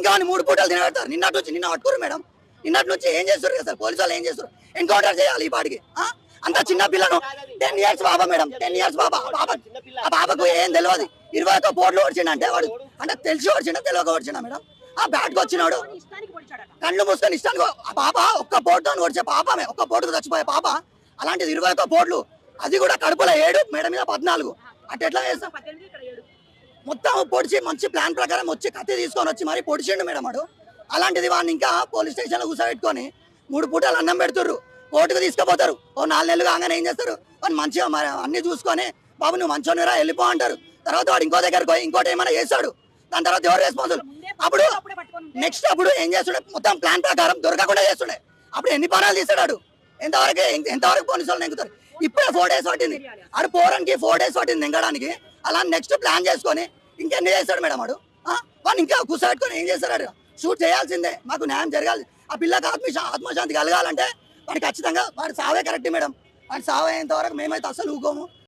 ఇంకా 3 పూటలు తినబెడతారు. నిన్న పట్టుకోరు మేడం. నిన్నటి నుంచి ఏం చేస్తారు సార్ పోలీసు వాళ్ళు? ఏం చేస్తారు? ఎన్కౌంటర్ చేయాలి ఈ పాటికి. అంత చిన్న పిల్లను 10 ఇయర్స్ బాబా మేడం, 10 ఇయర్స్ బాబా. ఆ బాబాకు ఏం తెలియదు. 21 పోట్లు ఓడిచిండంటే వాడు అంటే తెలిసి ఓడిచిండా తెలియక ఓడిచిండా మేడం? ఆ బ్యాట్కి వచ్చినాడు కళ్ళు మూసుకొని ఇష్టానికి. ఆ పాప ఒక్క పోటుతో ఓడిచే పాపమే, ఒక్క పోటుకు చచ్చిపోయే పాప. అలాంటిది 21 పోట్లు, అది కూడా కడుపులో 7, మేడ మీద 14. అట్ ఎట్లా చేస్తాం? మొత్తం పొడిచి మంచి ప్లాన్ ప్రకారం వచ్చి కత్తి తీసుకొని వచ్చి మరి పొడిచిండు మేడం వాడు. అలాంటిది వాడిని ఇంకా పోలీస్ స్టేషన్లో కూర్చోబెట్టుకొని 3 పూటలు అన్నం పెడుతుర్రు. కోర్టుకు తీసుకుపోతారు. ఓ 4 నెలలు కాగానే ఏం చేస్తారు? వాడు మంచిగా మరి అన్ని చూసుకొని బాబు నువ్వు మంచోనిరా వెళ్ళిపో అంటారు. తర్వాత వాడు ఇంకో దగ్గరకు పోయి ఇంకోటి ఏమైనా చేస్తాడు. దాని తర్వాత ఎవరు రెస్పాన్సిబుల్? అప్పుడు నెక్స్ట్ అప్పుడు ఏం చేస్తుండే? మొత్తం ప్లాన్ ప్రకారం దొరకకుండా చేస్తుండే. అప్పుడు ఎన్ని పనాలు తీసాడు? ఎంతవరకు పోలీసు వాళ్ళు నెంగుతారు? ఇప్పుడే 4 days పట్టింది. ఆడు పోరానికి 4 days పట్టింది నెంగడానికి. అలా నెక్స్ట్ ప్లాన్ చేసుకొని ఇంకెన్ని చేస్తాడు మేడం వాడు? వాడు ఇంకా కూర్చోబెట్టుకొని ఏం చేస్తాడు? షూట్ చేయాల్సిందే, మాకు న్యాయం జరగాలి. ఆ పిల్లకి ఆత్మశాంతి కలగాలంటే వాడు ఖచ్చితంగా వాడు సావే కరెక్ట్ మేడం. వాడు సావు అయ్యేంత వరకు మేమైతే అసలు ఊకోము.